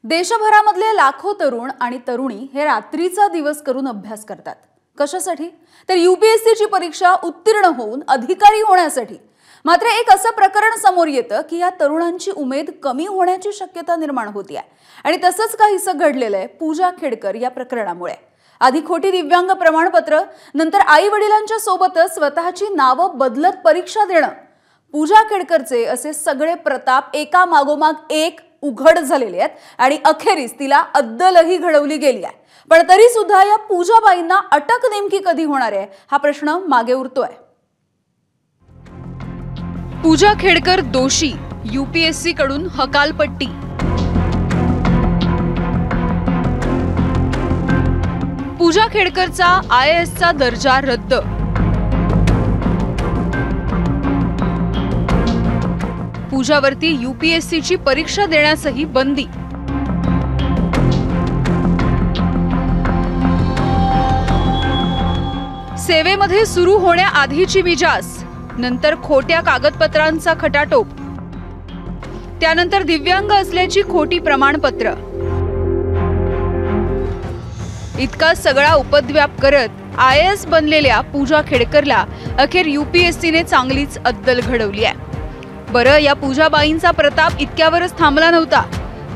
देशभरामधले लाखो तरुण आणि तरुणी हे रात्रीचा दिवस करून अभ्यास करतात। कशासाठी? तर यूपीएससीची परीक्षा उत्तीर्ण होऊन अधिकारी होण्यासाठी। मात्र एक असं प्रकरण समोर येतं की या तरुणांची उमेद कमी होण्याची शक्यता निर्माण होतीये आणि तसंच काहीसं घडलेलं आहे पूजा खेडकर या प्रकरणामुळे। आधी खोटी दिव्यांग प्रमाणपत्र, नंतर आई वडिलांच्या सोबतच स्वतःची नावं बदलत परीक्षा देणं। पूजा खेडकरचे असे सगळे प्रताप एका मागोमाग एक उघड झालेले आहेत आणि अखेरीस तिला अद्दलही घडवली गेली आहे। पण तरी सुद्धा या पूजाबाईंना अटक नेमकी कधी होणार आहे हा प्रश्न मागे उरतोय। पूजा खेडकर दोषी, यूपीएससी कडून हकालपट्टी। पूजा खेडकरचा आयएएसचा दर्जा रद्द। पूजावरती यूपीएससीची परीक्षा देण्यासही बंदी। सेवेमध्ये सुरू होण्याआधीची मिजाज, नंतर खोट्या कागदपत्रांचा खटाटोप, त्यानंतर दिव्यांग असल्याची खोटी प्रमाणपत्र। इतका सगळा उपद्व्याप करत आयएएस बनलेल्या पूजा खेडकरला अखेर यूपीएससीने चांगलीच अद्दल घडवली आहे। बरं, या पूजाबाईंचा प्रताप इतक्यावरच थांबला नव्हता,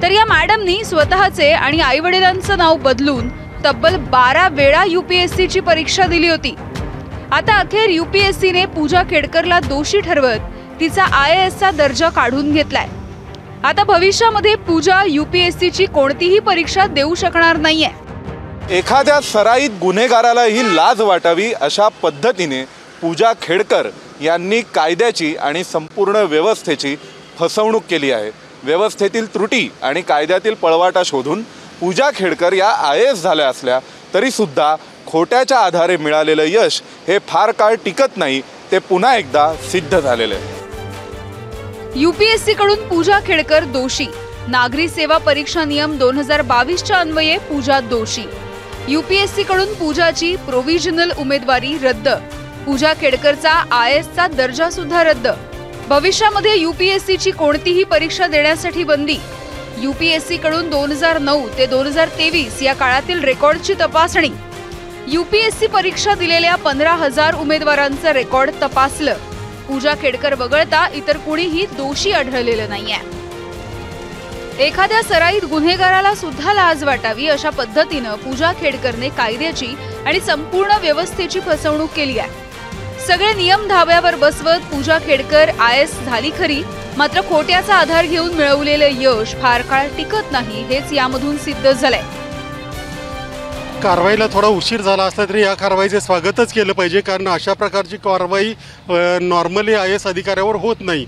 तर या मॅडमनी स्वतःचे आणि आईवडिलांचं नाव बदलून तब्बल 12 वेळा यूपीएससीची परीक्षा दिली होती। आता अखेर यूपीएससीने पूजा खेडकरला दोषी ठरवत तिचा आयएएसचा दर्जा काढून घेतलाय। आता भविष्यामध्ये पूजा यूपीएससीची कोणतीही परीक्षा देऊ शकणार नाहीये। एखाद्या सराईत गुन्हेगारालाही लाज वाटावी अशा पद्धतीने पूजा खेडकर यांनी कायद्याची आणि संपूर्ण व्यवस्थेची फसवणूक केली आहे। व्यवस्थेतील त्रुटी आणि कायद्यातील पळवाटा शोधून पूजा खेडकर या आयएएस झाल्या असल्या तरी सुद्धा खोट्याच्या आधारे मिळालेलं यश हे फार काळ टिकत नाही, ते पुन्हा एकदा सिद्ध झालेलं आहे। यूपीएससी कडून पूजा खेडकर दोषी। नागरी सेवा परीक्षा नियम 2022 अन्वये पूजा दोषी। यूपीएससी कडून पूजाची प्रोव्हिजनल उमेदवारी रद्द। पूजा खेडकरचा आयएएसचा दर्जा सुद्धा रद्द। भविष्यामध्ये यूपीएससीची कोणतीही परीक्षा देण्यासाठी बंदी। यूपीएससी कडून 2009 ते 2023 या काळातील रेकॉर्डची तपासणी। यूपीएससी परीक्षा दिलेल्या 15,000 उमेदवारांचं रेकॉर्ड तपासलं। पूजा खेडकर वगळता इतर कुणीही दोषी आढळलेलं नाहीये। एखाद्या सराईत गुन्हेगाराला सुद्धा लाज वाटावी अशा पद्धतीनं पूजा खेडकरने कायद्याची आणि संपूर्ण व्यवस्थेची फसवणूक केली आहे। सगळे नियम धाब्यावर बसवत पूजा खेडकर आयएएस झाली खरी, मात्र खोट्याचा आधार घेऊन मिळवलेलं यश फार काळ टिकत नाही, हेच यामधून सिद्ध झालंय। कारवाईला थोडा उशीर झाला असला तरी या कारवाईचे स्वागतच केलं पाहिजे, कारण अशा प्रकारची कारवाई नॉर्मली आयएएस अधिकाऱ्यावर होत नाही।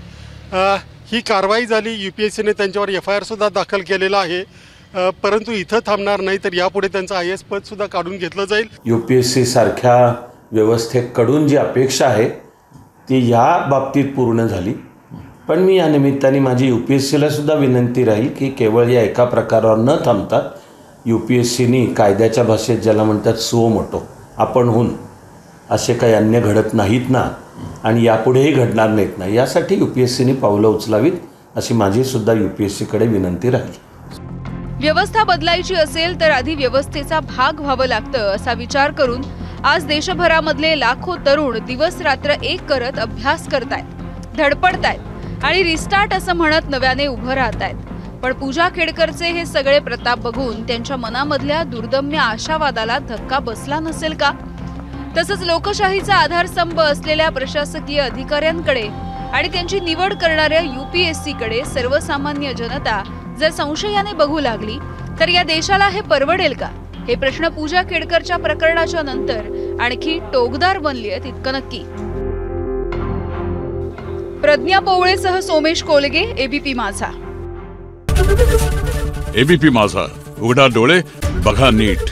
ही कारवाई झाली, यूपीएससीने त्यांच्यावर एफआयआर सुद्धा दाखल केलेला आहे, परंतु इथं थांबणार नाही, तर यापुढे त्यांचं आयएएस पद सुद्धा काढून घेतलं जाईल। यूपीएससी सारख्या व्यवस्थेकडून जी अपेक्षा आहे ती या बाबतीत पूर्ण झाली। पण मी या निमित्ताने माझी यूपीएससीला सुद्धा विनंती राहील की केवळ या एका प्रकारावर न थांबता यूपीएससीनी कायद्याच्या भाषेत ज्याला म्हणतात सुओ मोटो, आपणहून असे काही अन्य घडत नाहीत ना आणि यापुढेही घडणार नाहीत ना, यासाठी यूपीएससीने पावलं उचलावीत अशी माझी सुद्धा यूपीएससीकडे विनंती राहील। व्यवस्था बदलायची असेल तर आधी व्यवस्थेचा भाग व्हावं लागतं असा विचार करून आज देशभरामधले लाखो तरुण दिवस रात्र एक करत अभ्यास करतायत, धडपडतायत आणि रिस्टार्ट असं म्हणत नव्याने उभं राहतायत। पण पूजा खेडकरचे हे सगळे प्रताप बघून त्यांच्या मनामधल्या दुर्दम्य आशावादाला धक्का बसला नसेल का? तसंच लोकशाहीचा आधारस्तंभ असलेल्या प्रशासकीय अधिकाऱ्यांकडे आणि त्यांची निवड करणाऱ्या यूपीएससी कडे सर्वसामान्य जनता जर संशयाने बघू लागली तर या देशाला हे परवडेल का? हे प्रश्न पूजा खेडकरच्या प्रकरणाच्या नंतर आणखी टोकदार बनलीये इतकं नक्की। प्रज्ञा पोवळेसह सोमेश कोलगे, एबीपी माझा। एबीपी माझा, उघडा डोळे बघा नीट।